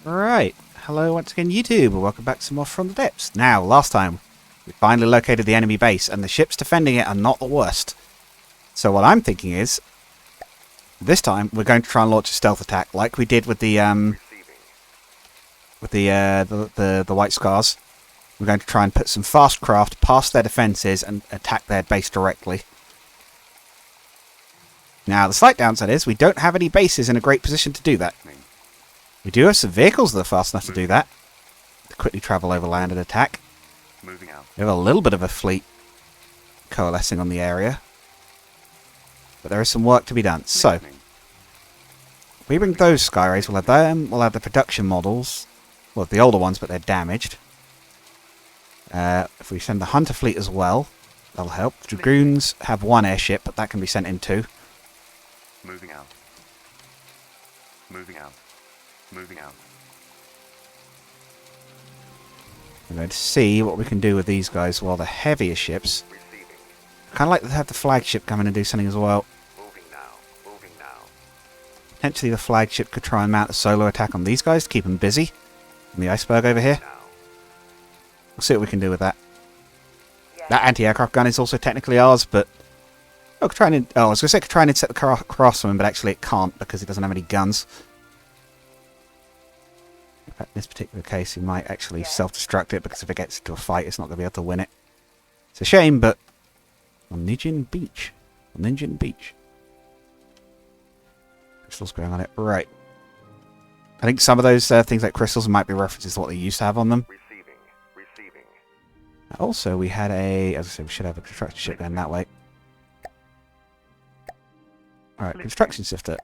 Right, hello once again YouTube, and welcome back to some more From the Depths. Now, last time, we finally located the enemy base, and the ships defending it are not the worst. So what I'm thinking is, this time, we're going to try and launch a stealth attack, like we did with the White Scars. We're going to try and put some fast craft past their defences and attack their base directly. Now, the slight downside is, we don't have any bases in a great position to do that. We do have some vehicles that are fast enough to do that. To quickly travel over land and attack. Moving out. We have a little bit of a fleet coalescing on the area. But there is some work to be done. So, if we bring those Skyrays, we'll have them, we'll have the production models. Well, the older ones, but they're damaged. If we send the Hunter fleet as well, that'll help. The Dragoons have one airship, but that can be sent in too. Moving out. Moving out. Moving out. We're going to see what we can do with these guys while the heavier ships. Receiving. Kind of like to have the flagship come in and do something as well. Moving now. Moving now. Potentially the flagship could try and mount a solo attack on these guys to keep them busy. And the iceberg over here. Now. We'll see what we can do with that. That anti-aircraft gun is also technically ours, but... I was going to say it could try and intercept the crosswind, but actually it can't because it doesn't have any guns. In fact, in this particular case, he might actually self-destruct it because if it gets into a fight, it's not going to be able to win it. It's a shame, but... On Ninjin Beach. Crystals going on it. Right. I think some of those things like crystals might be references to what they used to have on them. Receiving. Receiving. Also, we had a... As I said, we should have a construction ship going that way. Alright, construction shifter.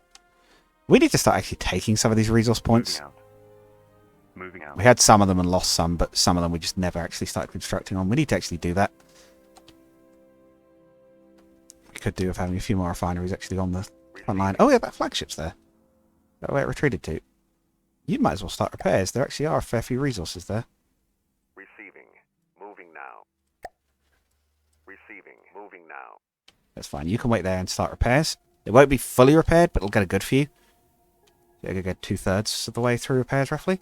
We need to start actually taking some of these resource points. Moving out. Moving out. We had some of them and lost some, but some of them we just never actually started constructing on. We need to actually do that. We could do with having a few more refineries actually on the front line. Oh yeah, that flagship's there. That way it retreated to. You might as well start repairs. There actually are a fair few resources there. Receiving. Moving now. Receiving. Moving now. That's fine. You can wait there and start repairs. It won't be fully repaired, but it'll get a good few. It'll get 2/3 of the way through repairs, roughly.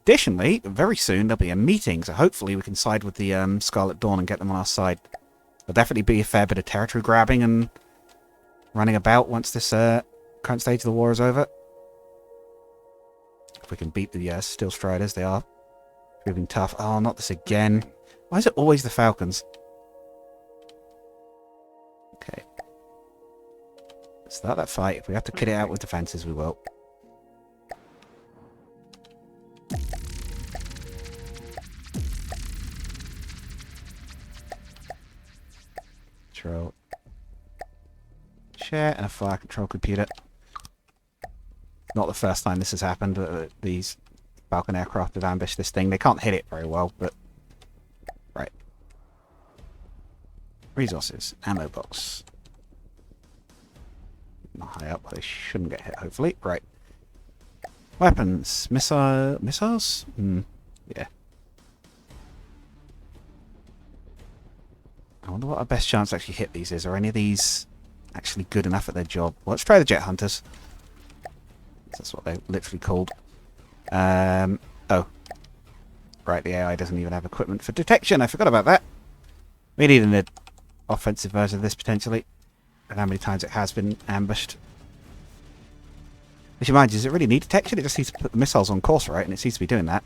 Additionally, very soon there'll be a meeting, so hopefully we can side with the Scarlet Dawn and get them on our side. There'll definitely be a fair bit of territory grabbing and running about once this current stage of the war is over. If we can beat the Steel Striders, they are proving tough. Oh, not this again. Why is it always the Falcons? Okay. Start that fight. If we have to kit it out with defences, we will. Control. Share and a fire control computer. Not the first time this has happened. These Falcon aircraft have ambushed this thing. They can't hit it very well, but... Right. Resources. Ammo box. Not high up, they shouldn't get hit, hopefully. Right. Weapons. Missiles? Yeah. I wonder what our best chance to actually hit these is. Are any of these actually good enough at their job? Well, let's try the Jet Hunters. That's what they're literally called. Oh. Right, the AI doesn't even have equipment for detection. I forgot about that. We need an offensive version of this, potentially. And how many times it has been ambushed. Which reminds you, does it really need detection? It just needs to put the missiles on course, right? And it seems to be doing that.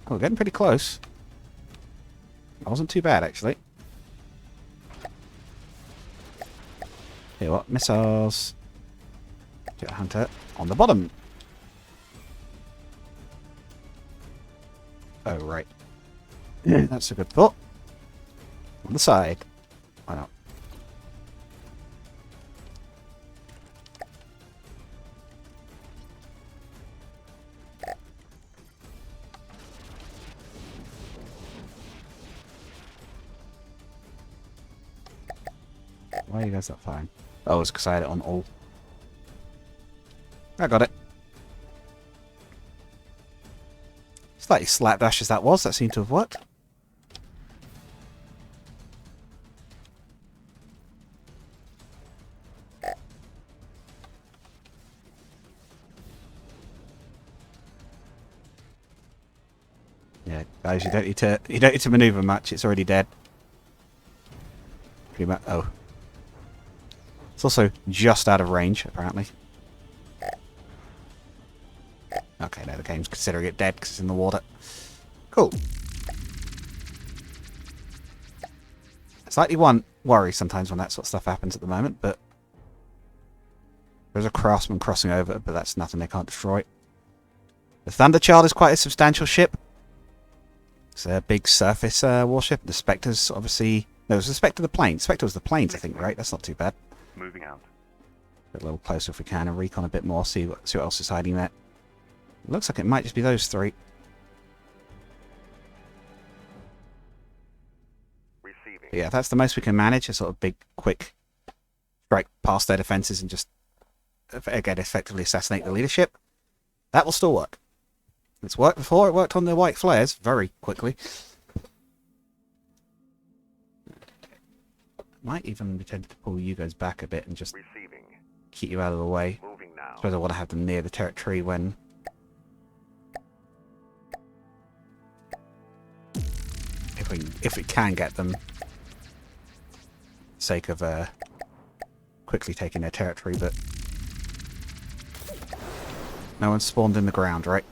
Oh, we're getting pretty close. That wasn't too bad, actually. Here, what? Missiles. Jet Hunter on the bottom. Oh, right. That's a good thought. On the side. Why not? Why are you guys not firing? Oh, it's because I had it on all. I got it. Slightly slapdash as that was, that seemed to have worked. Guys, you don't need to maneuver much. It's already dead. Pretty much. Oh. It's also just out of range, apparently. Okay, no, the game's considering it dead because it's in the water. Cool. Slightly worry sometimes when that sort of stuff happens at the moment, but there's a craftsman crossing over, but that's nothing they can't destroy. The Thunderchild is quite a substantial ship. It's a big surface warship. The Spectre's obviously... No, it was the Spectre the planes. Spectre was the planes, I think, right? That's not too bad. Moving out. Get a little closer if we can and recon a bit more, see what else is hiding there. It looks like it might just be those three. Receiving. But yeah, that's the most we can manage. A sort of big, quick strike past their defences and just, again, effectively assassinate the leadership. That will still work. It's worked before. It worked on the white flares very quickly. Might even be tempted to pull you guys back a bit and just Receiving. keep you out of the way. Moving now. I suppose I want to have them near the territory when... If we can get them. Sake of quickly taking their territory, but... No one's spawned in the ground, right?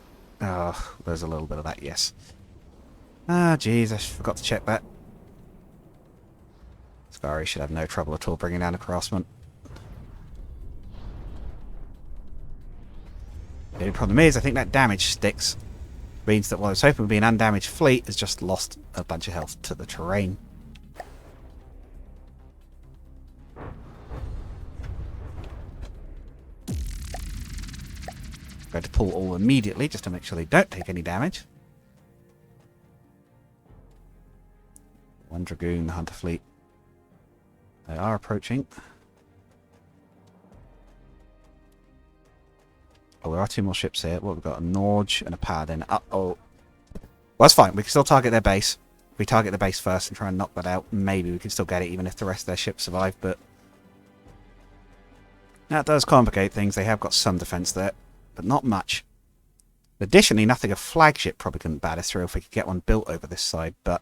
Oh, there's a little bit of that, yes. Ah, jeez, I forgot to check that. Scary should have no trouble at all bringing down a craftsman. The only problem is, I think that damage sticks. Means that what I was hoping would be an undamaged fleet has just lost a bunch of health to the terrain. Going to pull all immediately just to make sure they don't take any damage. One Dragoon, the Hunter fleet. They are approaching. Oh, there are two more ships here. What, we've got a Norge and a Paladin. Uh-oh. Well, that's fine. We can still target their base. If we target the base first and try and knock that out, maybe we can still get it even if the rest of their ships survive, but... That does complicate things. They have got some defense there, but not much. Additionally, nothing a flagship probably couldn't bat us through if we could get one built over this side, but...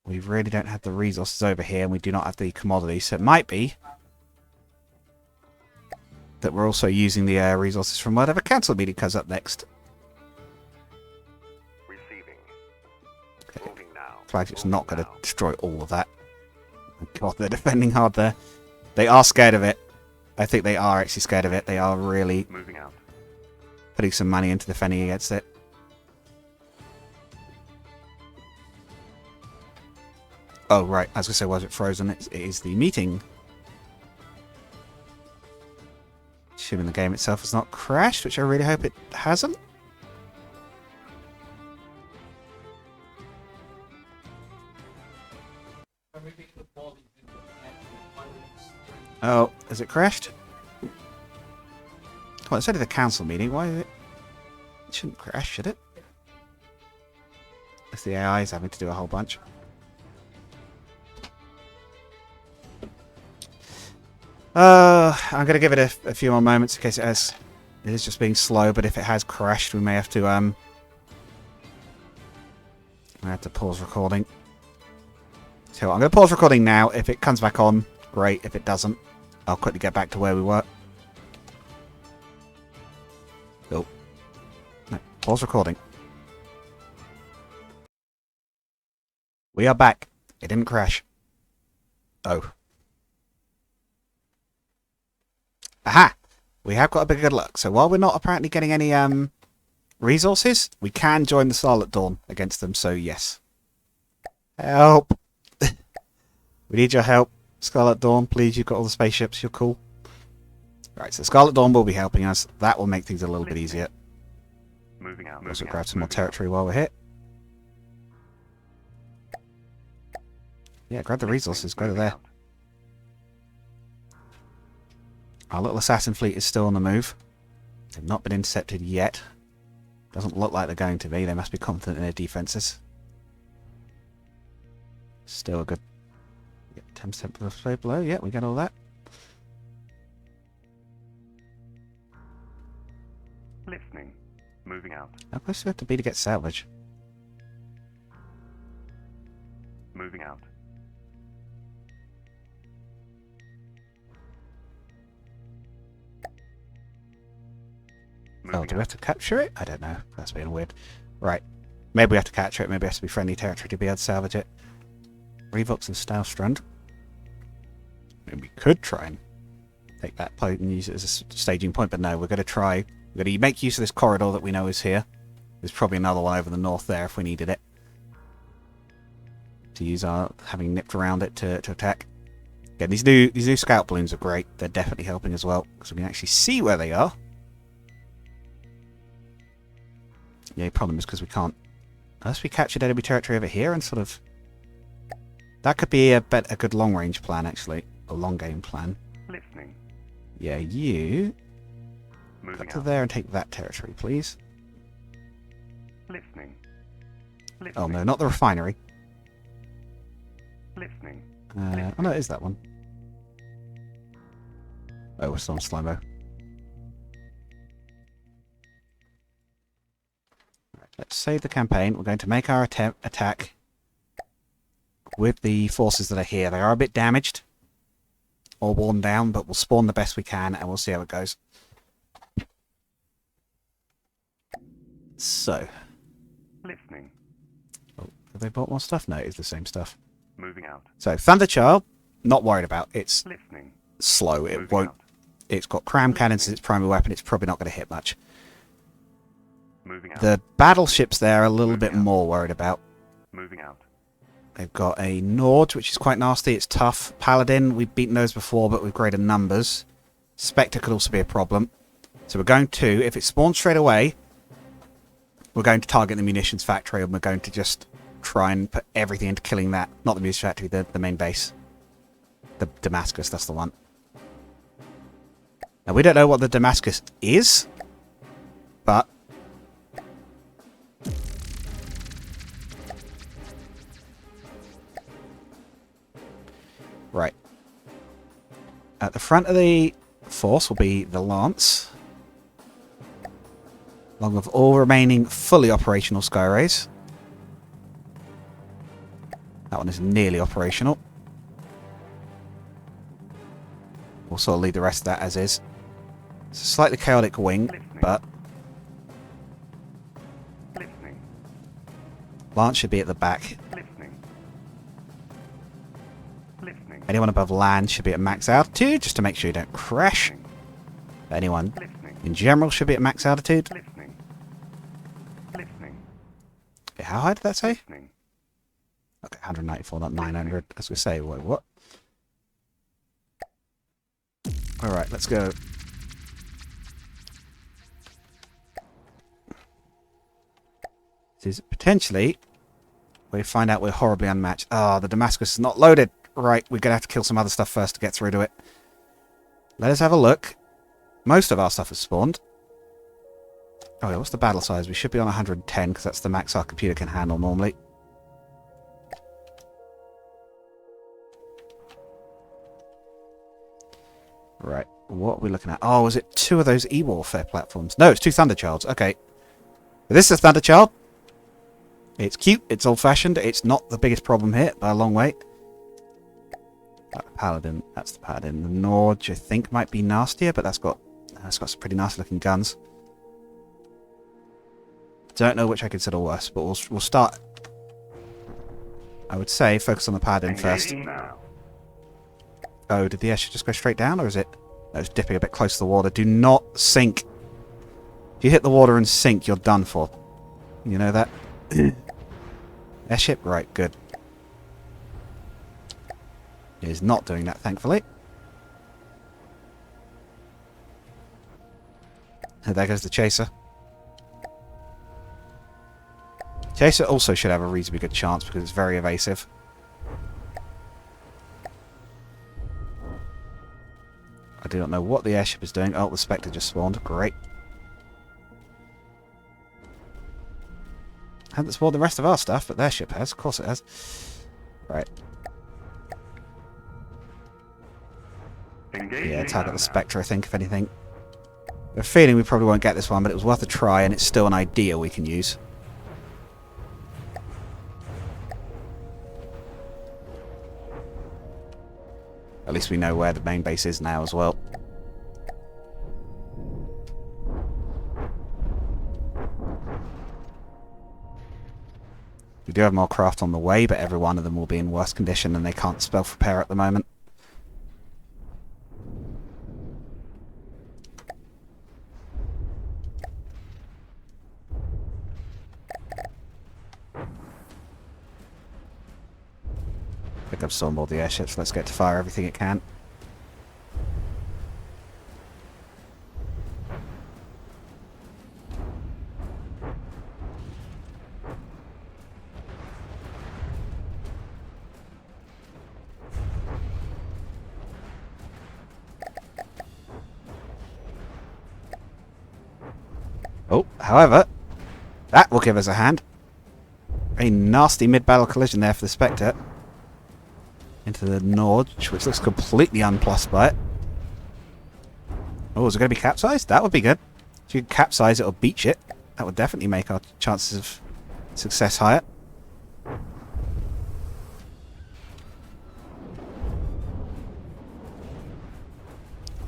We really don't have the resources over here, and we do not have the commodities, so it might be that we're also using the resources from whatever council meeting comes up next. Receiving. Okay. Moving now. Flagship's not going to destroy all of that. God, they're defending hard there. They are scared of it. I think they are actually scared of it. They are really Moving out. putting some money into defending against it. Oh, right. I was going to say, was it frozen? It is the meeting. Assuming the game itself has not crashed, which I really hope it hasn't. Oh, has it crashed? Well, it's only the council meeting. Why is it? It shouldn't crash, should it? If the AI is having to do a whole bunch. I'm going to give it a few more moments in case it has... It is just being slow, but if it has crashed, we may have to, I have to pause recording. So I'm going to pause recording now. If it comes back on, great. If it doesn't, I'll quickly get back to where we were. Oh. No, pause recording. We are back. It didn't crash. Oh. Aha! We have got a bit of good luck. So while we're not apparently getting any resources, we can join the Scarlet Dawn against them. So yes. Help! We need your help. Scarlet Dawn, please. You've got all the spaceships. You're cool. Right, so Scarlet Dawn will be helping us. That will make things a little bit easier. Moving out. Also grab some more territory while we're here. Yeah, grab the resources. Go to there. Our little assassin fleet is still on the move. They've not been intercepted yet. Doesn't look like they're going to be. They must be confident in their defences. Still a good... 10% below. Yeah, we get all that. Listening. Moving out. How close do we have to be to get salvage? Moving out. Oh, do we have to capture it? I don't know. That's being weird. Right. Maybe we have to capture it. Maybe it has to be friendly territory to be able to salvage it. Revox and Staalstrand. Maybe we could try and take that point and use it as a staging point, but no, we're going to try. We're going to make use of this corridor that we know is here. There's probably another one over the north there if we needed it. To use our having nipped around it to attack. Again, these new scout balloons are great. They're definitely helping as well, because we can actually see where they are. Yeah, the problem is because we can't... Unless we captured enemy territory over here and sort of... That could be a good long-range plan, actually. A long-game plan. Listening. Yeah, you... Moving Cut to out. there and take that territory, please. Listening. Listening. Oh, no, not the refinery. Listening. Oh, no, it is that one. Oh, we're still on slow-mo. Let's save the campaign. We're going to make our attack with the forces that are here. They are a bit damaged or worn down, but we'll spawn the best we can and we'll see how it goes. So. Listening. Oh, have they bought more stuff? No, it's the same stuff. Moving out. So, Thunderchild, not worried about. It's Listening. slow. It Moving won't. out. It's got cram cannons as its primary weapon. It's probably not going to hit much. Moving out. The battleships there are a little bit Moving out. more worried about. Moving out. They've got a Nord, which is quite nasty. It's tough. Paladin, we've beaten those before, but with greater numbers. Spectre could also be a problem. So we're going to, if it spawns straight away, we're going to target the munitions factory, and we're going to just try and put everything into killing that. Not the munitions factory, the main base. The Damascus, that's the one. Now, we don't know what the Damascus is, but... Right. At the front of the force will be the Lance, along with all remaining fully operational Skyrays. That one is nearly operational. We'll sort of leave the rest of that as is. It's a slightly chaotic wing, but Listening. Lance should be at the back. Listening. Listening. Anyone above land should be at max altitude, just to make sure you don't crash. Anyone Listening. in general should be at max altitude. Listening. Listening. Okay, how high did that say? Listening. Okay, 194, not 900. As we say, wait, what? Alright, let's go. This is potentially... We find out we're horribly unmatched. Ah, the Damascus is not loaded. Right, we're going to have to kill some other stuff first to get through to it. Let us have a look. Most of our stuff has spawned. Oh yeah, what's the battle size? We should be on 110, because that's the max our computer can handle normally. Right, what are we looking at? Oh, is it 2 of those e-warfare platforms? No, it's 2 Thunderchilds. Okay. This is a Thunderchild. It's cute, it's old-fashioned, it's not the biggest problem here by a long way. Paladin, that's the Paladin. The Nord, I think, might be nastier, but that's got some pretty nasty-looking guns. Don't know which I consider worse, but we'll start. I would say focus on the Paladin first. Engaging now. Oh, did the airship just go straight down, or is it? No, it's dipping a bit close to the water. Do not sink. If you hit the water and sink, you're done for. You know that? Airship? Right, good. It is not doing that, thankfully. And there goes the chaser. Chaser also should have a reasonably good chance because it's very evasive. I do not know what the airship is doing. Oh, the Spectre just spawned. Great. Hasn't spawned the rest of our stuff, but their ship has. Of course it has. Right. Engaging Yeah, target now. the Spectre, I think, if anything. I have a feeling we probably won't get this one, but it was worth a try, and it's still an idea we can use. At least we know where the main base is now as well. We do have more craft on the way, but every one of them will be in worse condition and they can't spell repair at the moment. Pick up some more of the airships. Let's get to fire everything it can. Oh, however, that will give us a hand. A nasty mid-battle collision there for the Spectre. Into the Norge, which looks completely unplussed by it. Oh, is it going to be capsized? That would be good. If you could capsize it or beach it, that would definitely make our chances of success higher.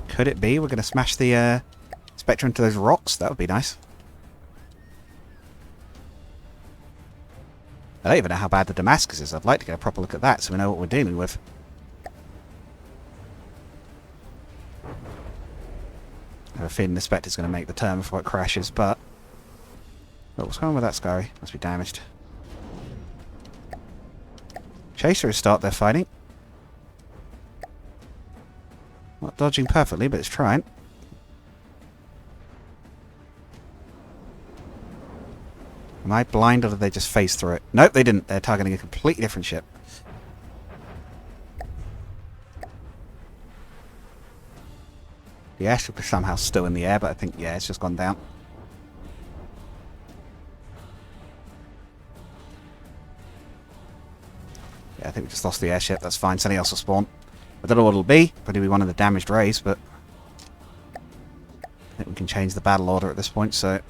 Could it be we're going to smash the Spectre into those rocks? That would be nice. I don't even know how bad the Damascus is. I'd like to get a proper look at that so we know what we're dealing with. I have a feeling the Spectre's going to make the turn before it crashes, but... Oh, what's going on with that Scary? Must be damaged. Chaser has started their fighting. Not dodging perfectly, but it's trying. Am I blind or did they just phase through it? Nope, they didn't. They're targeting a completely different ship. The airship is somehow still in the air, but I think, yeah, it's just gone down. Yeah, I think we just lost the airship. That's fine. Something else will spawn. I don't know what it'll be. Probably be one of the damaged rays, but... I think we can change the battle order at this point, so...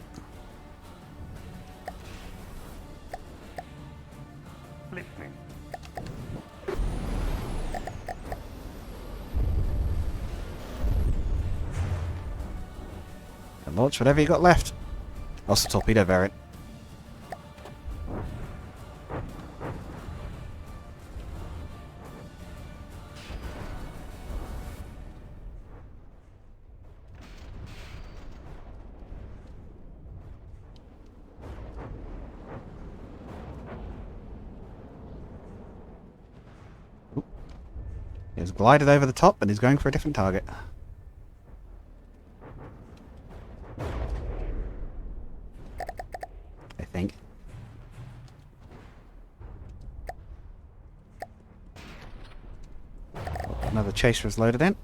Launch whatever you got left. Lost the torpedo variant. Ooh. He's glided over the top and he's going for a different target. I think. Another chaser is loaded in.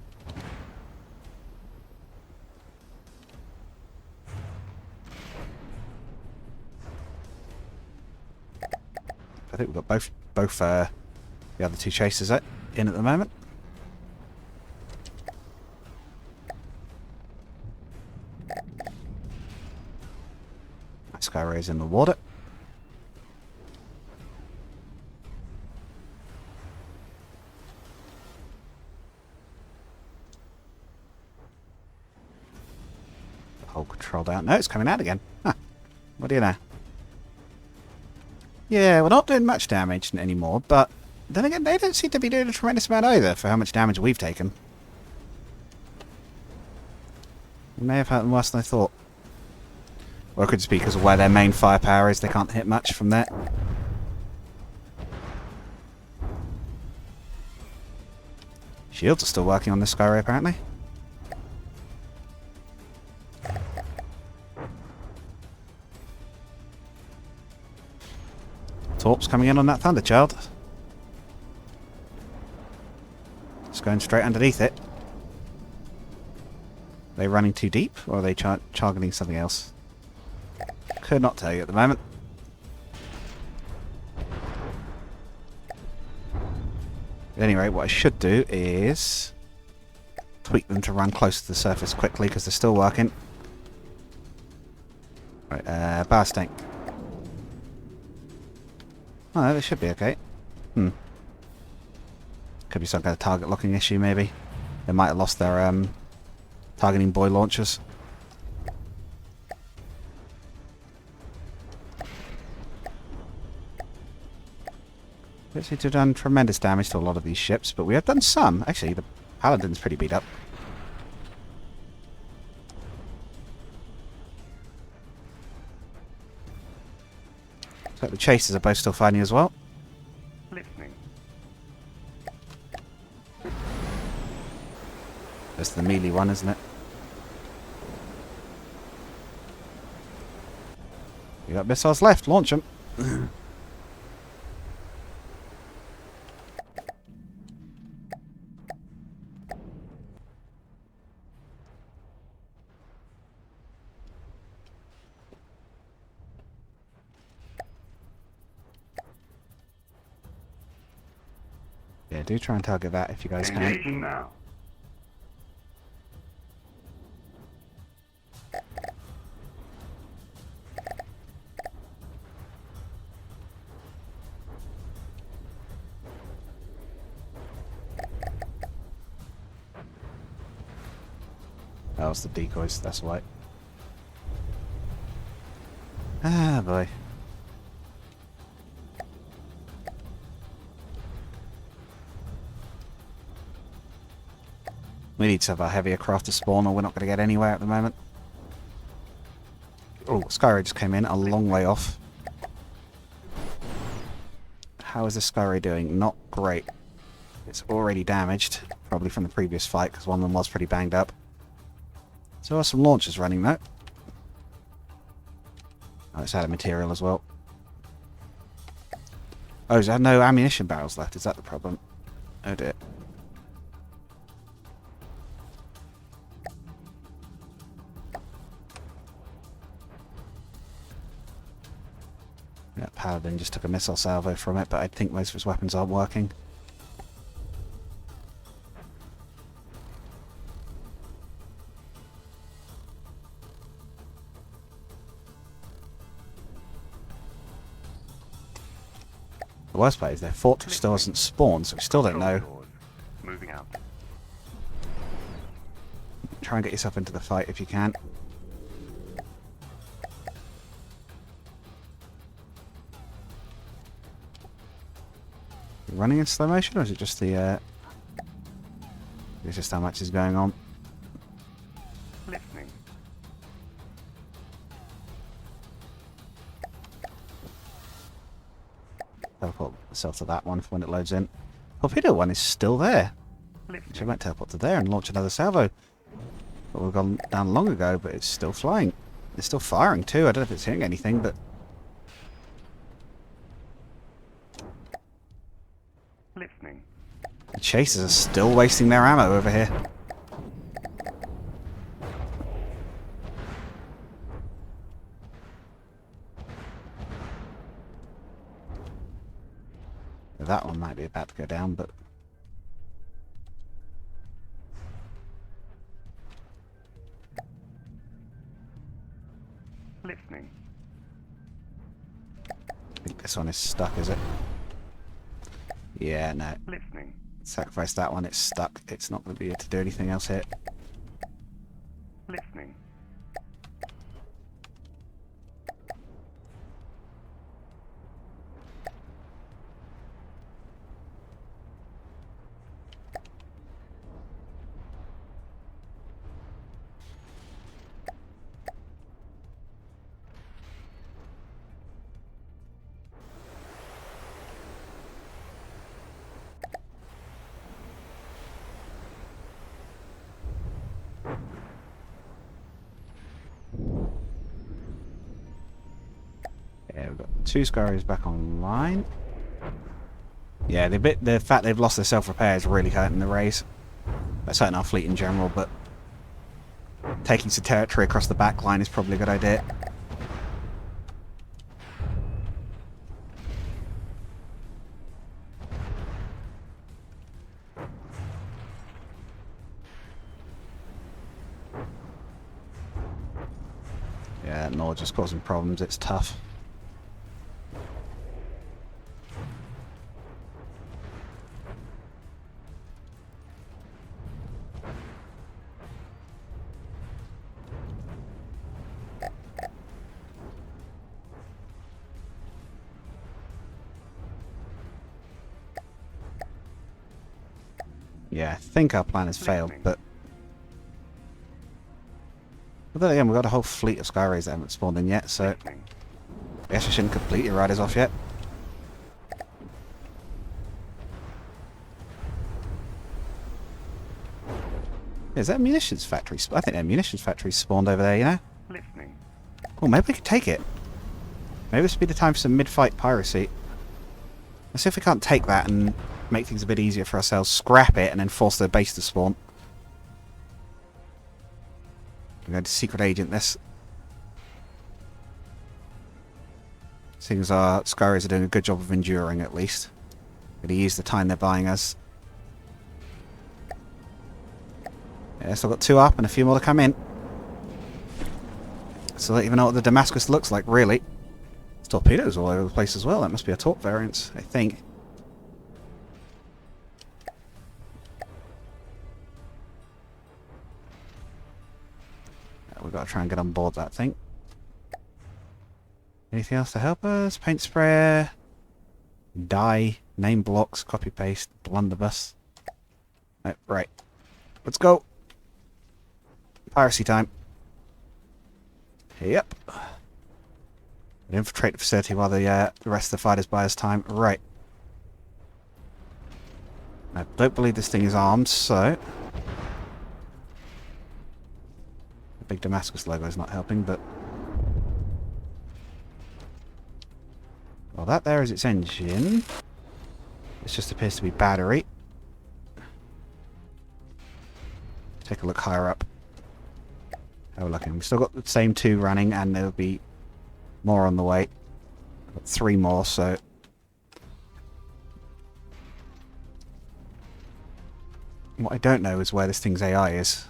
I think we've got both the other two chasers in at the moment. Skyray is in the water. The whole controlled out. No, it's coming out again. Huh. What do you know? Yeah, we're not doing much damage anymore, but then again, they don't seem to be doing a tremendous amount either for how much damage we've taken. We may have hurt them worse than I thought. Or it could just be because of where their main firepower is, they can't hit much from there. Shields are still working on this Skyray, apparently. Torps coming in on that Thunderchild. Just going straight underneath it. Are they running too deep, or are they targeting something else? Could not tell you at the moment. At any rate, what I should do is tweak them to run close to the surface quickly because they're still working. Right, blast tank. Oh, they should be okay. Could be some kind of target locking issue, maybe. They might have lost their targeting buoy launchers. Don't seem to have done tremendous damage to a lot of these ships, but we have done some. Actually, the Paladin's pretty beat up. So the chasers are both still fighting as well. Listening. That's the melee one, isn't it? You got missiles left. Launch them. Yeah, do try and target that if you guys can. Engaging now. That was the decoys, that's why. Ah, boy. We need to have a heavier craft to spawn or we're not going to get anywhere at the moment. Oh, Skyray just came in a long way off. How is this Skyray doing? Not great. It's already damaged, probably from the previous fight, because one of them was pretty banged up. So there are some launchers running though. Oh, it's out of material as well. Oh, is there no ammunition barrels left? Is that the problem? Oh dear. Yeah, Paladin just took a missile salvo from it, but I think most of his weapons aren't working. The worst part is their fortress still hasn't spawned, so we still don't know. Moving out. Try and get yourself into the fight if you can. You running in slow motion, or is it just the it's just how much is going on? Listening. Teleport myself to that one for when it loads in. Torpedo one is still there. So I Listening. might teleport to there and launch another salvo. But we've gone down long ago, but it's still flying. It's still firing too. I don't know if it's hitting anything, but Listening. the chasers are still wasting their ammo over here. That one might be about to go down, but Listening. I think this one is stuck, is it? Yeah, no. Listening. Sacrifice that one, it's stuck. It's not going to be able to do anything else here. Listening. Yeah, we've got two Skyrays back online. Yeah, the fact they've lost their self-repair is really hurting the rays. That's hurting our fleet in general, but taking some territory across the back line is probably a good idea. Yeah, Sentinel just causing problems. It's tough. Yeah, I think our plan has failed, but... But then again, we've got a whole fleet of Skyrays that haven't spawned in yet, so... Listening. I guess we shouldn't completely write us off yet. Is that a munitions factory? I think that munitions factory spawned over there, you know? Listening. Oh, maybe we could take it. Maybe this would be the time for some mid-fight piracy. Let's see if we can't take that and make things a bit easier for ourselves. Scrap it and then force their base to spawn. We're going to secret agent this. Seeing as our Skyrays are doing a good job of enduring, at least. Going to use the time they're buying us. Yeah, still got 2 up and a few more to come in. So I don't even know what the Damascus looks like, really. There's torpedoes all over the place as well. That must be a torp variant, I think. We've got to try and get on board that thing. Anything else to help us? Paint sprayer, dye, name blocks, copy paste, blunderbuss. Right. Let's go. Piracy time. Yep. We'll infiltrate the facility while the rest of the fighters buy us time. Right. I don't believe this thing is armed, so... The big Damascus logo is not helping, but... Well, that there is its engine. This just appears to be battery. Take a look higher up. Have a look. We've still got the same 2 running, and there'll be more on the way. Got 3 more, so... What I don't know is where this thing's AI is.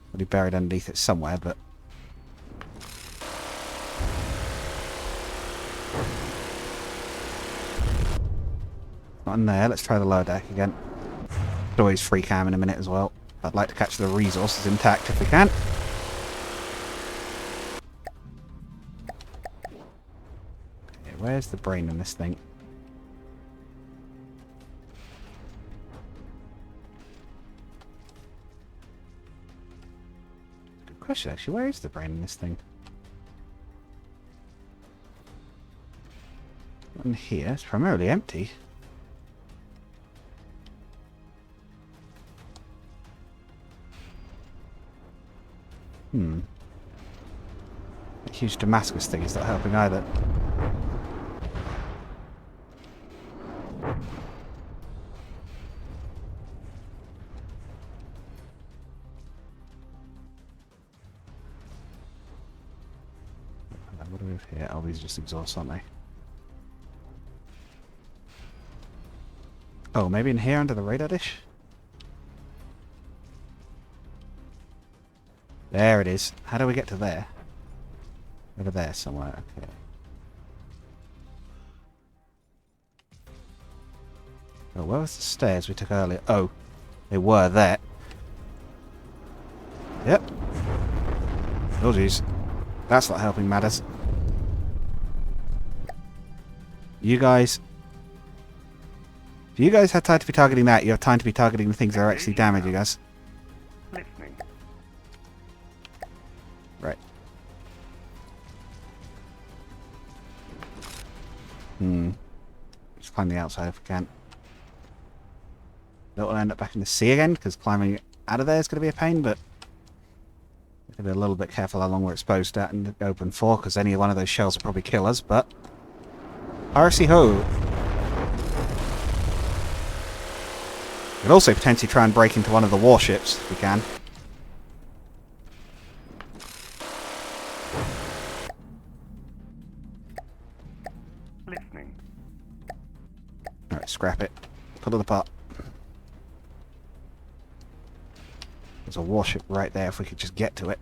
It'll be buried underneath it somewhere, but... Not in there. Let's try the lower deck again. Always free cam in a minute as well. I'd like to catch the resources intact if we can. Okay, where's the brain in this thing? Good question, actually. Where is the brain in this thing? In here, it's primarily empty. The huge Damascus thing is not helping either. What do we have here? Oh, these are just exhausts, aren't they? Oh, maybe in here under the radar dish? There it is. How do we get to there? Over there somewhere, okay. Oh, where was the stairs we took earlier? Oh, they were there. Yep. Oh jeez. That's not helping matters. You guys... If you guys have time to be targeting that, you have time to be targeting the things that are actually damaging us. Listening. Right. Let's climb the outside if we can. Don't want to end up back in the sea again, because climbing out of there is going to be a pain, but... we have to be a little bit careful how long we're exposed at and open for, because any one of those shells will probably kill us, but... RC ho! We could also potentially try and break into one of the warships, if we can. Listening. Alright, scrap it. Pull it apart. There's a warship right there if we could just get to it.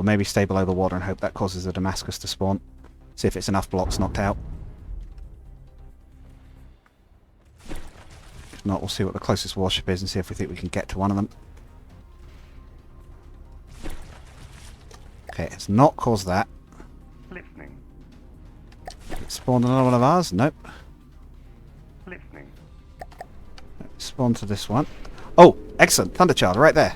maybe stay below the water and hope that causes the Damascus to spawn. See if it's enough blocks knocked out. If not, we'll see what the closest warship is and see if we think we can get to one of them. Okay, it's not caused that. Listening. It spawned another one of ours? Nope. Listening. Spawn to this one. Oh, excellent. Thunderchild, right there.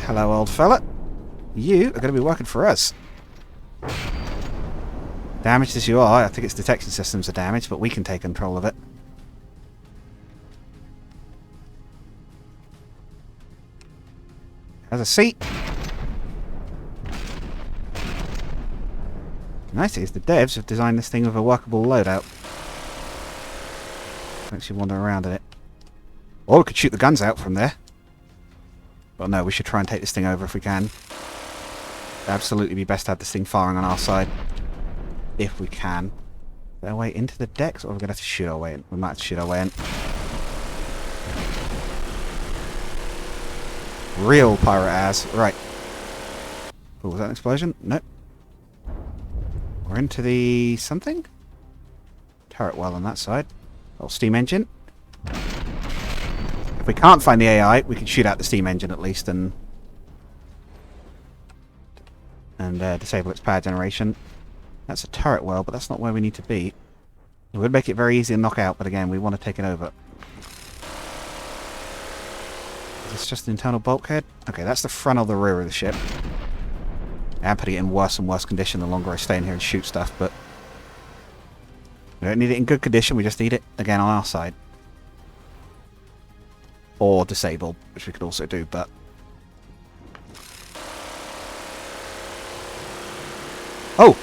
Hello, old fella. You are going to be working for us. Damaged as you are, I think its detection systems are damaged, but we can take control of it. Has a seat. Nice is the devs have designed this thing with a workable loadout. Makes you wander around in it. Or we could shoot the guns out from there. But no, we should try and take this thing over if we can. It'd absolutely be best to have this thing firing on our side. If we can. Is there a way into the decks, or are we going to have to shoot our way in? We might have to shoot our way in. Real pirate ass. Right. Oh, was that an explosion? Nope. We're into the something? Turret well on that side. Oh, steam engine. If we can't find the AI, we can shoot out the steam engine at least and disable its power generation. That's a turret well, but that's not where we need to be. It would make it very easy to knock out, but again, we want to take it over. Is this just the internal bulkhead? Okay, that's the front or the rear of the ship. I'm putting it in worse and worse condition the longer I stay in here and shoot stuff, but we don't need it in good condition, we just need it, again, on our side. Or disabled, which we could also do, but... Oh!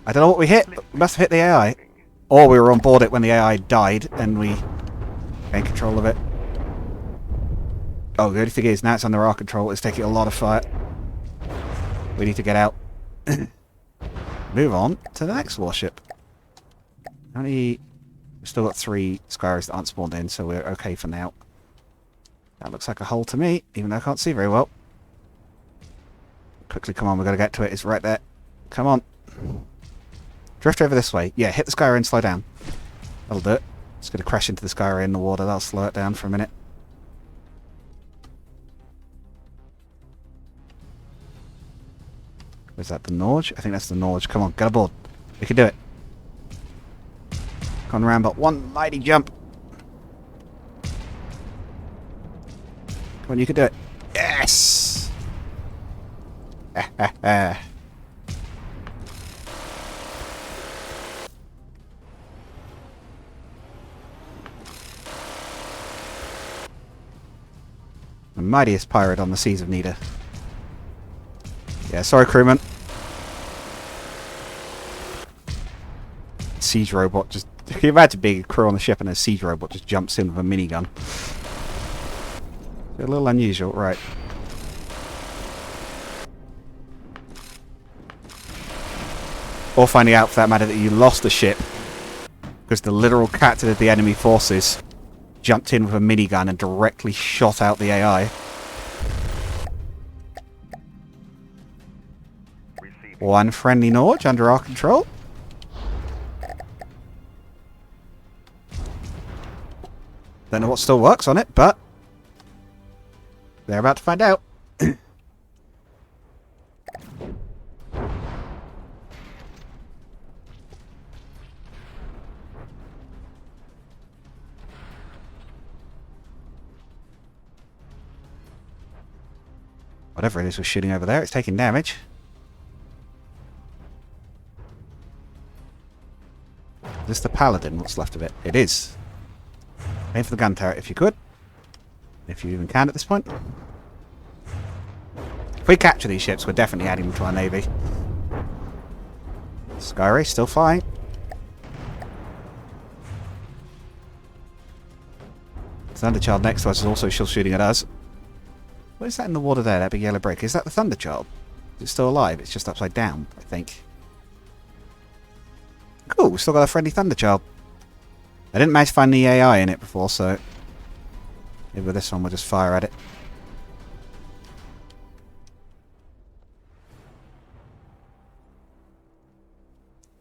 I don't know what we hit. We must have hit the AI. Or we were on board it when the AI died, and we gained control of it. Oh, the only thing is, now it's under our control, it's taking a lot of fire. We need to get out. Move on to the next warship. We've still got 3 Skyros that aren't spawned in, so we're okay for now. That looks like a hole to me, even though I can't see very well. Quickly, come on, we've got to get to it. It's right there. Come on. Drift over this way. Yeah, hit the Skyro and slow down. That'll do it. It's going to crash into the Skyro in the water. That'll slow it down for a minute. Is that the Norge? I think that's the Norge. Come on, get aboard. We can do it. Come on, Rambo. One mighty jump. Come on, you can do it. Yes! The mightiest pirate on the seas of Nida. Yeah, sorry, crewman. Siege robot just... Can you imagine being a crew on the ship and a siege robot just jumps in with a minigun? A little unusual, right. Or finding out, for that matter, that you lost the ship because the literal captain of the enemy forces jumped in with a minigun and directly shot out the AI. One friendly Norge under our control. Don't know what still works on it, but they're about to find out. Whatever it is we're shooting over there, it's taking damage. Is this the Paladin, what's left of it? It is. Aim for the gun turret if you could. If you even can at this point. If we capture these ships, we're definitely adding them to our navy. Skyray still flying. Thunderchild next to us is also still shooting at us. What is that in the water there, that big yellow break? Is that the Thunderchild? Is it still alive? It's just upside down, I think. Cool, we've still got a friendly Thunderchild. I didn't manage to find the AI in it before, so maybe with this one we'll just fire at it.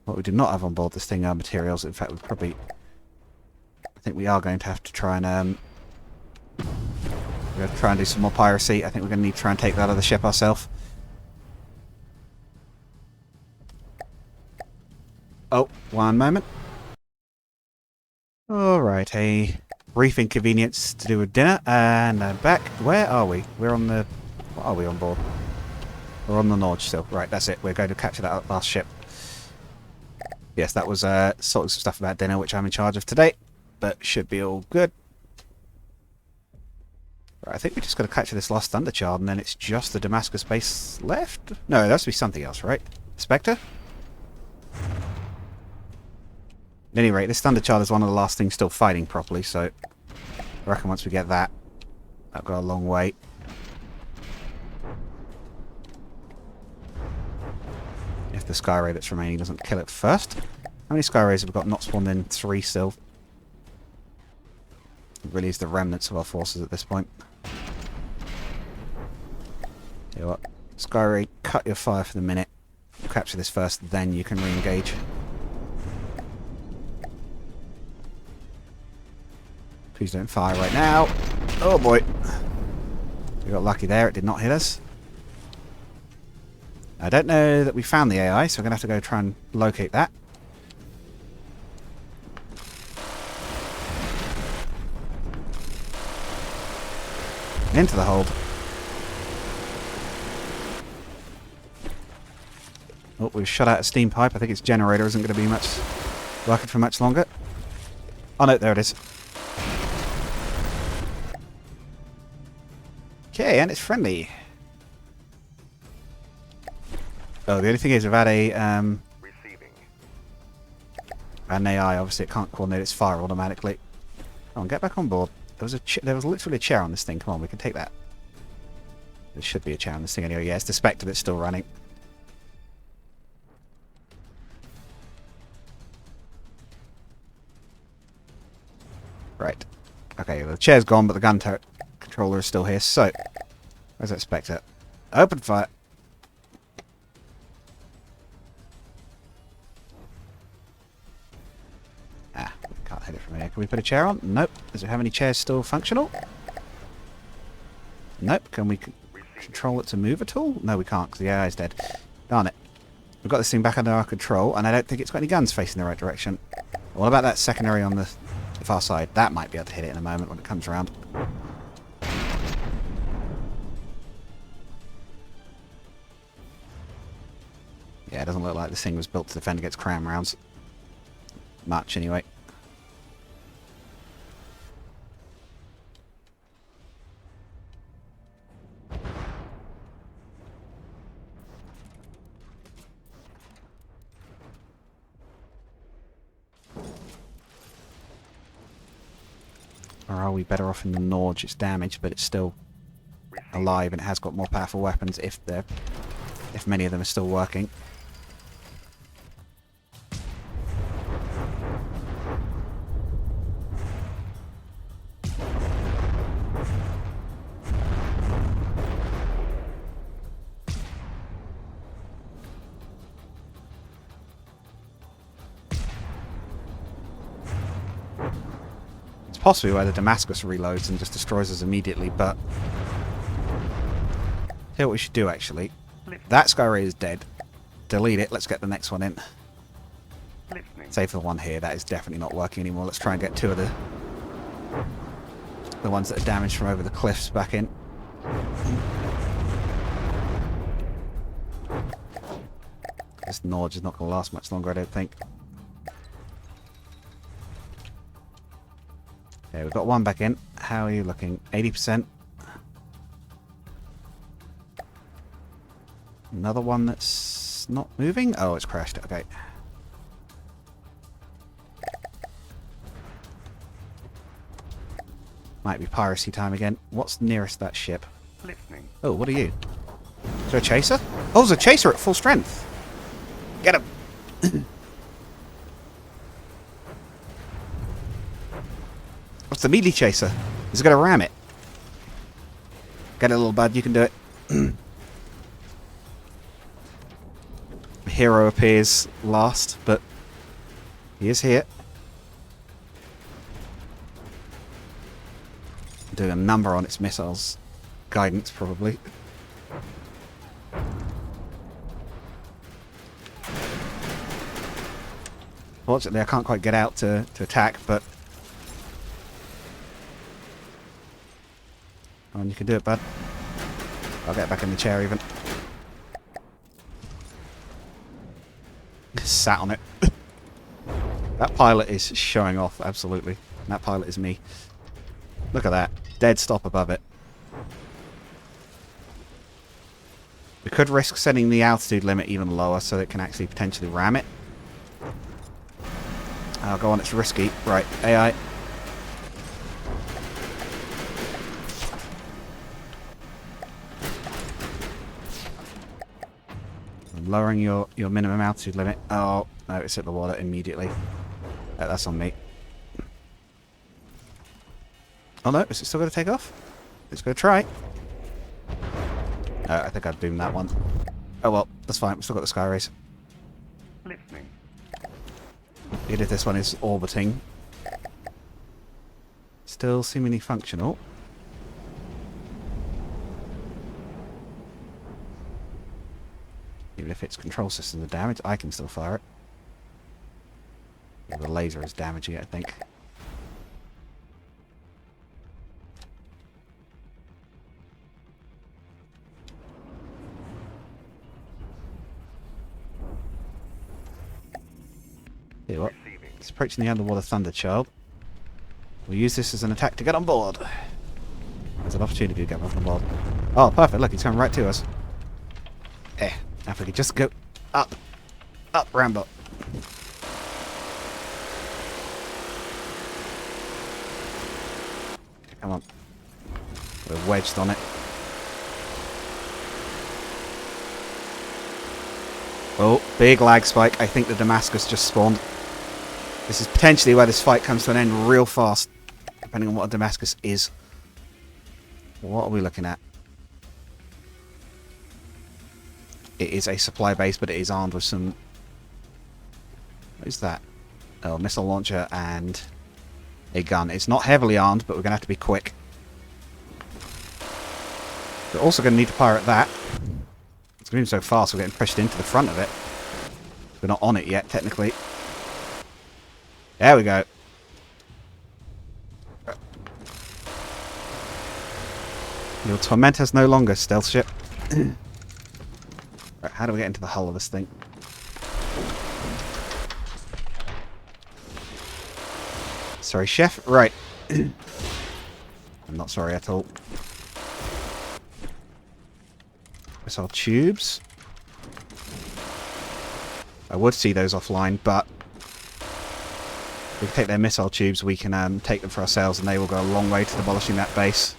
What we do not have on board this thing are materials. In fact, I think we are going to have to try and we're going to try and do some more piracy. I think we're going to need to try and take that other ship ourselves. Oh, one moment. Alright, a brief inconvenience to do with dinner, and I'm back. Where are we? We're on the... What are we on board? We're on the Norge still. Right, that's it. We're going to capture that last ship. Yes, that was sorting some stuff about dinner, which I'm in charge of today, but should be all good. Right, I think we just got to capture this last Thunderchild, and then it's just the Damascus base left? No, there has to be something else, right? Spectre? At any rate, this Thunderchild is one of the last things still fighting properly, so I reckon once we get that, that'll go a long way. If the Skyray that's remaining doesn't kill it first. How many Skyrays have we got? Not spawned in? 3 still. It really is the remnants of our forces at this point. You know what? Skyray, cut your fire for the minute. Capture this first, then you can re-engage. Please don't fire right now. Oh boy. We got lucky there, it did not hit us. I don't know that we found the AI, so we're going to have to go try and locate that. Into the hold. Oh, we've shut out a steam pipe. I think its generator isn't going to be working for much longer. Oh no, there it is. Okay, and it's friendly. Oh, the only thing is we've had an AI. Obviously, it can't coordinate its fire automatically. Come on, get back on board. There was literally a chair on this thing. Come on, we can take that. There should be a chair on this thing anyway. Yeah, it's the Spectre that's still running. Right. Okay, the chair's gone, but the gun turret controller is still here. So, where's that Spectre? Open fire. Ah, we can't hit it from here. Can we put a chair on? Nope. Does it have any chairs still functional? Nope. Can we control it to move at all? No, we can't, because the AI is dead. Darn it. We've got this thing back under our control, and I don't think it's got any guns facing the right direction. What about that secondary on the far side? That might be able to hit it in a moment when it comes around. Yeah, it doesn't look like this thing was built to defend against cram rounds. Much, anyway. Or are we better off in the Norge? It's damaged, but it's still alive, and it has got more powerful weapons if many of them are still working. Possibly where the Damascus reloads and just destroys us immediately, but here's what we should do actually. That Skyray is dead. Delete it, let's get the next one in. Save the one here, that is definitely not working anymore. Let's try and get 2 of the ones that are damaged from over the cliffs back in. This Norge is not going to last much longer, I don't think. Okay, we've got one back in. How are you looking? 80%. Another one that's not moving? Oh, it's crashed. Okay. Might be piracy time again. What's nearest that ship? Listening. Oh, what are you? Is there a chaser? Oh, there's a chaser at full strength. Get him. What's the melee chaser? Is it going to ram it? Get it, little bud. You can do it. hero appears last, but he is here. Doing a number on its missiles. Guidance, probably. Fortunately, I can't quite get out to attack, but... Oh, and you can do it, bud. I'll get back in the chair, even. Sat on it. That pilot is showing off, absolutely. And that pilot is me. Look at that. Dead stop above it. We could risk setting the altitude limit even lower so that it can actually potentially ram it. Oh, go on, it's risky. Right, AI. I'm lowering your minimum altitude limit. Oh, no, it's hit the water immediately. That's on me. Oh no, is it still going to take off? It's going to try. I think I've doomed that one. Oh well, that's fine. We've still got the sky race. Listening. Even if this one is orbiting. Still seemingly functional. Even if its control systems are damaged, I can still fire it. The laser is damaging it, I think. Tell you what, it's approaching the underwater thunder child. We'll use this as an attack to get on board. There's an opportunity to get on board. Oh, perfect. Look, he's coming right to us. Now if we could just go up. Up, Rambo. Come on. We're wedged on it. Oh, big lag spike. I think the Damascus just spawned. This is potentially where this fight comes to an end real fast, depending on what a Damascus is. What are we looking at? It is a supply base, but it is armed with some... What is that? Oh, missile launcher and a gun. It's not heavily armed, but we're going to have to be quick. We're also going to need to pirate that. It's moving so fast, we're getting pushed into the front of it. We're not on it yet, technically. There we go. You'll torment us no longer, stealth ship. Right, how do we get into the hull of this thing? Sorry, chef. Right. I'm not sorry at all. Missile tubes. I would see those offline, but if we can take their missile tubes, we can take them for ourselves, and they will go a long way to demolishing that base.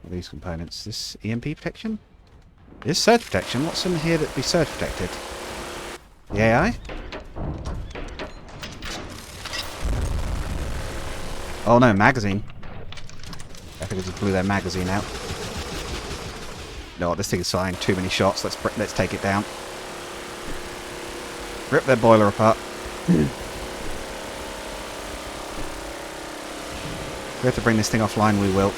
What are these components? This EMP protection? Is surge protection? What's in here that be surge protected? The AI? Oh no, magazine. I think I just blew their magazine out. No, this thing is fine. Too many shots. Let's take it down. Rip their boiler apart. We have to bring this thing offline, we will.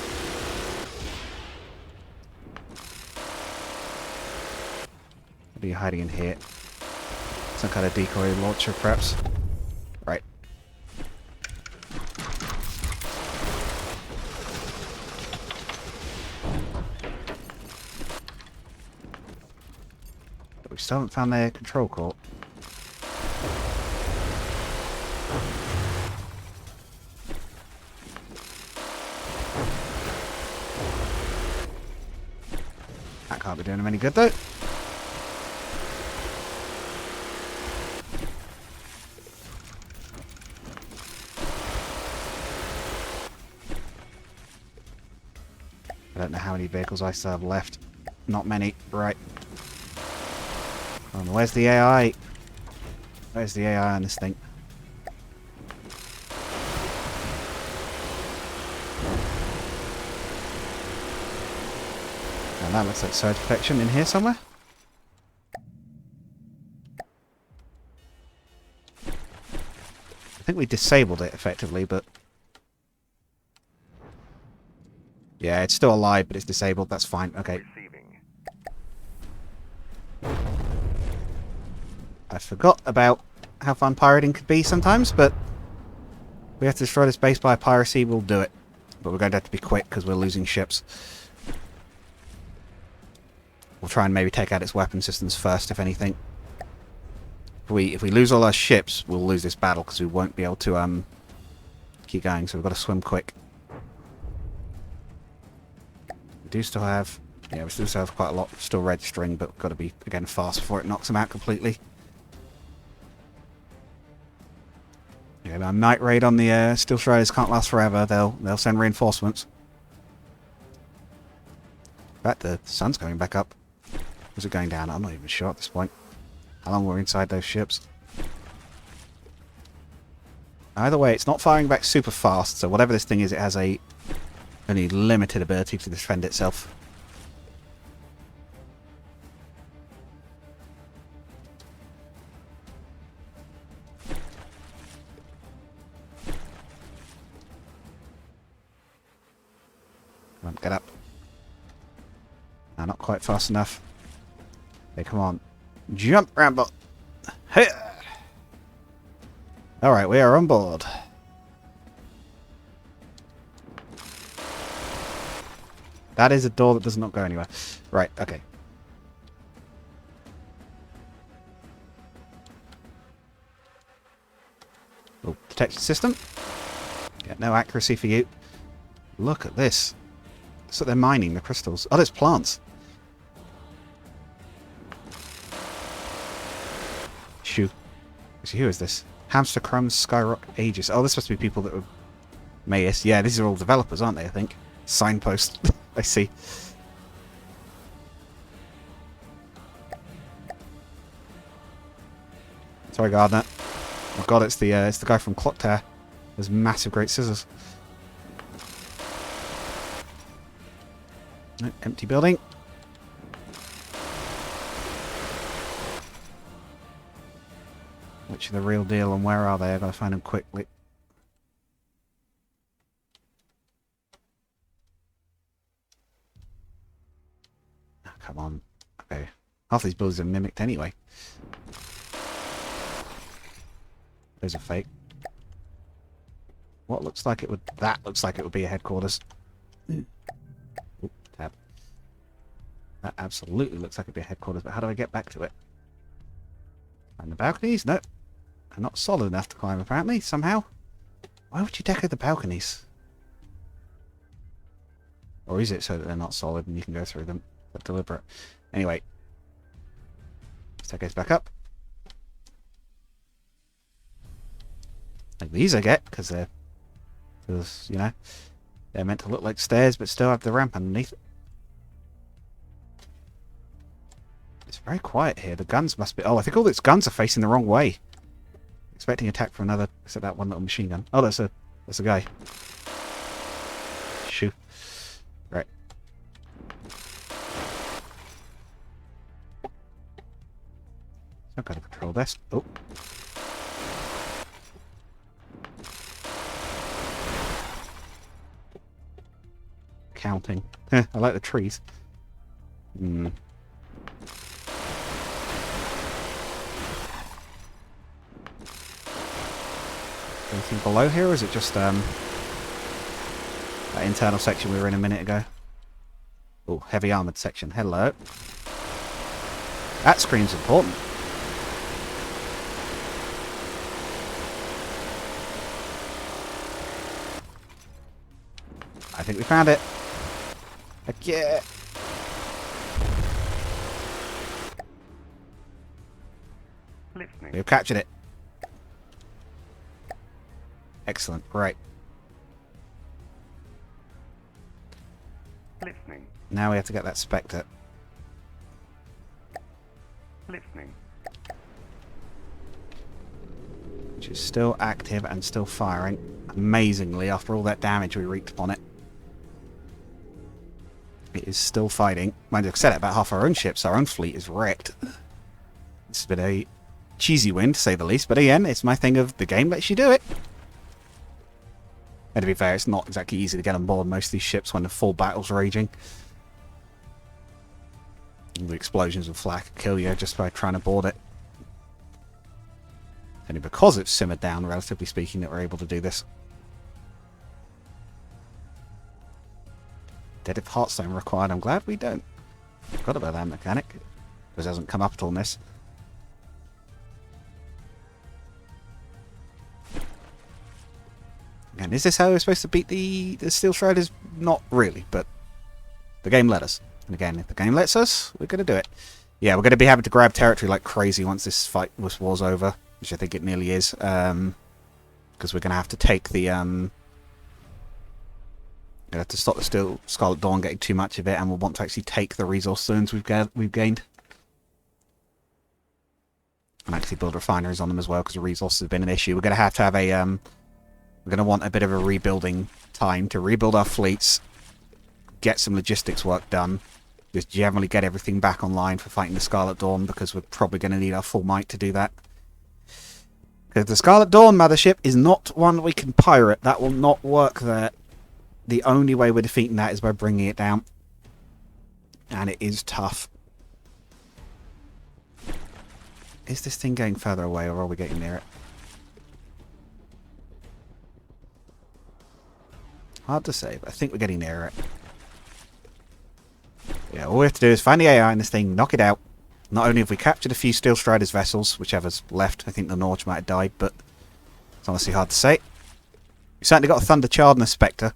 What are you hiding in here? Some kind of decoy launcher, perhaps? Right. But we still haven't found their control core. That can't be doing them any good, though. I don't know how many vehicles I still have left. Not many. Right. Where's the AI? Where's the AI on this thing? And that looks like surge protection in here somewhere. I think we disabled it effectively, but... Yeah, it's still alive, but it's disabled. That's fine. Okay. Receiving. I forgot about how fun pirating could be sometimes, but... we have to destroy this base by piracy, we'll do it. But we're going to have to be quick, because we're losing ships. We'll try and maybe take out its weapon systems first, if anything. If we lose all our ships, we'll lose this battle because we won't be able to keep going. So we've got to swim quick. We do still have, we still have quite a lot still registering, but we've got to be again fast before it knocks them out completely. Yeah, our night raid on the Steel Striders can't last forever. They'll send reinforcements. In fact, the sun's going back up. Was it going down? I'm not even sure at this point. How long we're inside those ships. Either way, it's not firing back super fast, so whatever this thing is, it has a only limited ability to defend itself. Come on, get up. No, not quite fast enough. Okay, come on. Jump, Rambo! Hey! Alright, we are on board. That is a door that does not go anywhere. Right, okay. Oh, detection system. Yeah, no accuracy for you. Look at this. So they're mining the crystals. Oh, there's plants. Shoo. So who is this? Hamster Crumbs, Skyrock, Aegis. Oh, this must be people that were... MATEYS. Yeah, these are all developers, aren't they, I think? Signpost. I see. Sorry, Gardner. Oh god, it's the guy from Clock Tower. Those massive great scissors. No, empty building. Which are the real deal and where are they? I've got to find them quickly. Oh, come on. Okay. Half these buildings are mimicked anyway. Those are fake. What looks like it would... That looks like it would be a headquarters. Ooh, tab. That absolutely looks like it'd be a headquarters, but how do I get back to it? And the balconies? No. They're not solid enough to climb, apparently, somehow. Why would you deco the balconies? Or is it so that they're not solid and you can go through them? That's deliberate. Anyway. Staircase back up. Like these I get, because they're... Because, you know, they're meant to look like stairs, but still have the ramp underneath. It's very quiet here. The guns must be... Oh, I think all its guns are facing the wrong way. Expecting attack from another... Except that one little machine gun. Oh, that's a guy. Shoot. Right. Some kind of control desk. Oh. Counting. I like the trees. Hmm. Anything below here, or is it just that internal section we were in a minute ago? Oh, heavy armoured section. Hello. That screams important. I think we found it. Heck yeah. Listening. We've captured it. Excellent. Right. Listening. Now we have to get that Spectre. Listening. Which is still active and still firing. Amazingly, after all that damage we wreaked upon it. It is still fighting. Mind you, I've said it about half our own ships. Our own fleet is wrecked. It's been a cheesy win, to say the least. But again, it's my thing of the game lets you do it. And to be fair, it's not exactly easy to get on board most of these ships when the full battle's raging. And the explosions and flak kill you just by trying to board it. Only because it's simmered down, relatively speaking, that we're able to do this. Dead if Hearthstone required. I'm glad we don't. Forgot about that mechanic. Because it hasn't come up at all in this. And is this how we're supposed to beat the Steel Striders? Not really, but the game let us. And again, if the game lets us, we're going to do it. Yeah, we're going to be having to grab territory like crazy once this war's over, which I think it nearly is. Because we're going to have to take the... We're going to have to stop the Scarlet Dawn getting too much of it, and we'll want to actually take the resource zones we've gained. And actually build refineries on them as well, because the resources have been an issue. We're going to have a... we're going to want a bit of a rebuilding time to rebuild our fleets, get some logistics work done, just generally get everything back online for fighting the Scarlet Dawn, because we're probably going to need our full might to do that. Because the Scarlet Dawn mothership is not one we can pirate. That will not work there. The only way we're defeating that is by bringing it down. And it is tough. Is this thing going further away, or are we getting near it? Hard to say, but I think we're getting near it. Yeah, all we have to do is find the AI in this thing, knock it out. Not only have we captured a few Steel Striders vessels, whichever's left. I think the Norge might have died, but it's honestly hard to say. We certainly got a Thunder Child and a Spectre.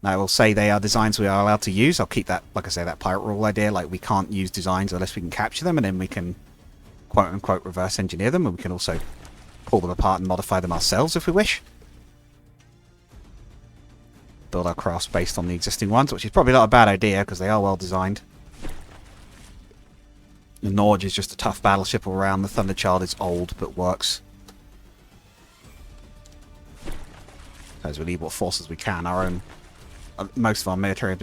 Now, I will say they are designs we are allowed to use. I'll keep that, like I say, that pirate rule idea. Like, we can't use designs unless we can capture them, and then we can, quote-unquote, reverse engineer them, and we can also pull them apart and modify them ourselves if we wish. Build our crafts based on the existing ones, which is probably not a bad idea, because they are well designed. The Norge is just a tough battleship all around. The Thunder Child is old, but works. As we need what forces we can. Our own... most of our military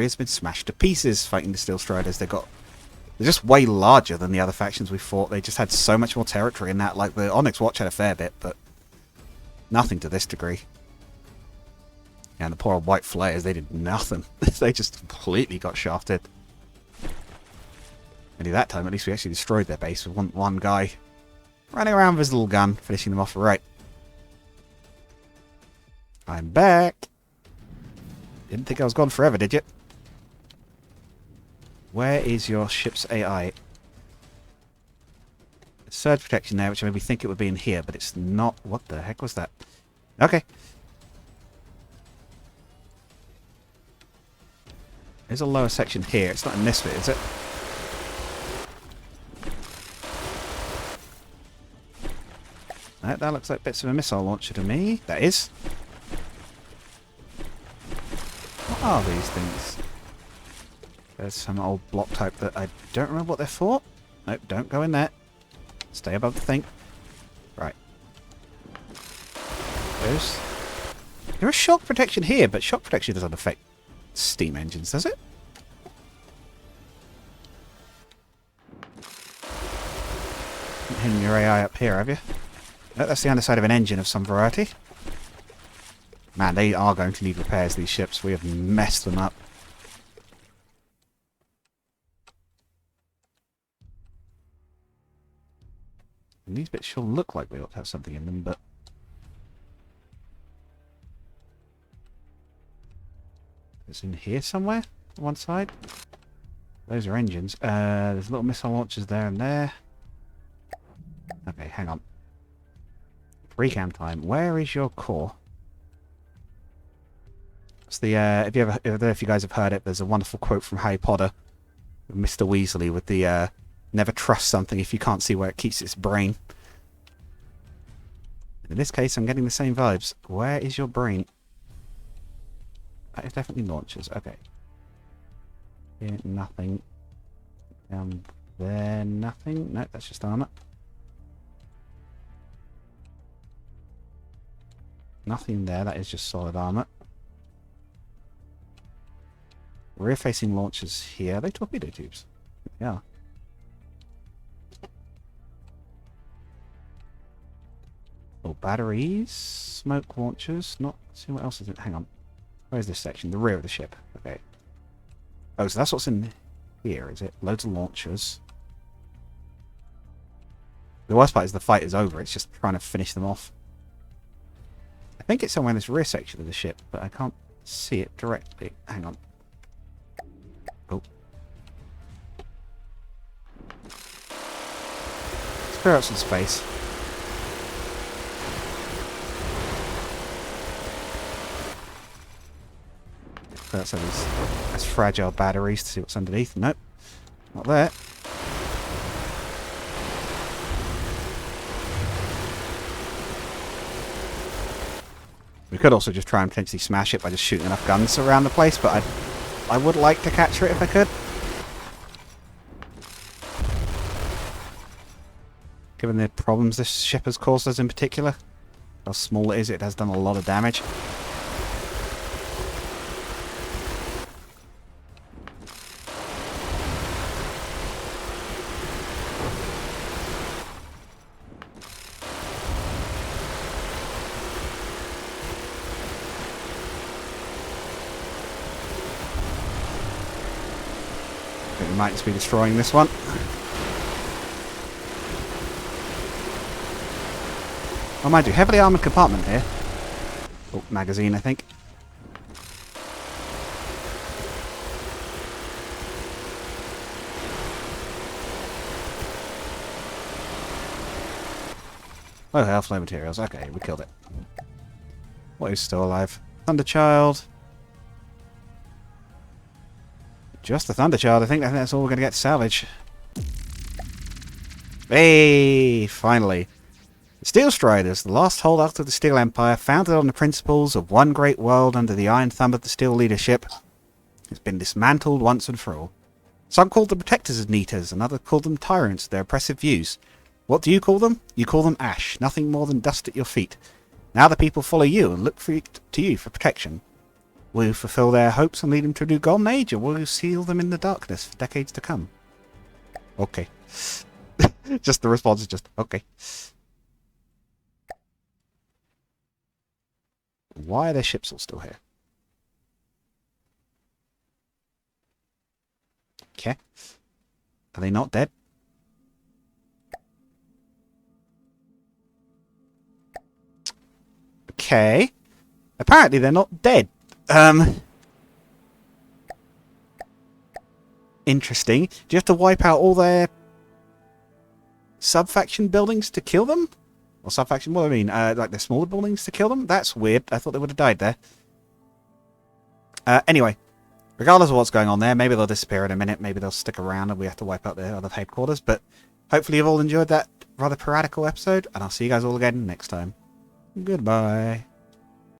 has been smashed to pieces fighting the Steel Striders. They're just way larger than the other factions we fought. They just had so much more territory in that. Like, the Onyx Watch had a fair bit, but nothing to this degree. And the poor White Flares, they did nothing. They just completely got shafted. Only that time, at least we actually destroyed their base with one guy running around with his little gun, finishing them off right. I'm back. Didn't think I was gone forever, did you? Where is your ship's AI? Surge protection there, which made me think it would be in here, but it's not. What the heck was that? Okay. There's a lower section here. It's not in this bit, is it? That looks like bits of a missile launcher to me. That is. What are these things? There's some old block type that I don't remember what they're for. Nope, don't go in there. Stay above the thing. Right. There's... There is shock protection here, but shock protection doesn't affect steam engines, does it? Hitting your AI up here, have you? No, that's the underside of an engine of some variety. Man, they are going to need repairs, these ships. We have messed them up. And these bits sure look like they ought to have something in them, but... It's in here somewhere? On one side? Those are engines. There's little missile launchers there and there. Okay, hang on. Recam time. Where is your core? It's the, I don't know if you guys have heard it, there's a wonderful quote from Harry Potter, Mr. Weasley, with the, never trust something if you can't see where it keeps its brain. In this case, I'm getting the same vibes. Where is your brain? That is definitely launchers. Okay. Here, nothing. Down there, nothing. No, that's just armor. Nothing there. That is just solid armor. Rear-facing launchers here. Are they torpedo tubes? Yeah. Oh, batteries, smoke launchers. Not see what else is it. Hang on. Where's this section? The rear of the ship. Okay. Oh, so that's what's in here, is it? Loads of launchers. The worst part is the fight is over. It's just trying to finish them off. I think it's somewhere in this rear section of the ship, but I can't see it directly. Hang on. Oh. Let's clear out some space. Clear out some of these fragile batteries to see what's underneath. Nope. Not there. We could also just try and potentially smash it by just shooting enough guns around the place, but I would like to capture it if I could. Given the problems this ship has caused us in particular. How small it is, it has done a lot of damage. I think we might just be destroying this one. Oh, mind you, heavily armoured compartment here. Oh, magazine, I think. Oh, hell, flame materials. Okay, we killed it. What is still alive? Thunderchild. Just the Thunderchild. I think that's all we're going to get to salvage. Hey, finally. The Steel Striders, the last holdout of the Steel Empire, founded on the principles of one great world under the iron thumb of the Steel leadership, has been dismantled once and for all. Some called them protectors of Neaters, and others called them tyrants of their oppressive views. What do you call them? You call them ash, nothing more than dust at your feet. Now the people follow you and look to you for protection. Will you fulfill their hopes and lead them to a new golden age, or will you seal them in the darkness for decades to come? Okay. Just the response is just, okay. Why are their ships all still here? Okay. Are they not dead? Okay. Apparently they're not dead. Interesting. Do you have to wipe out all their sub-faction buildings to kill them? Or sub-faction, what do I mean? Like the smaller buildings to kill them? That's weird. I thought they would have died there. Anyway. Regardless of what's going on there, maybe they'll disappear in a minute. Maybe they'll stick around and we have to wipe out their other headquarters. But hopefully you've all enjoyed that rather piratical episode. And I'll see you guys all again next time. Goodbye.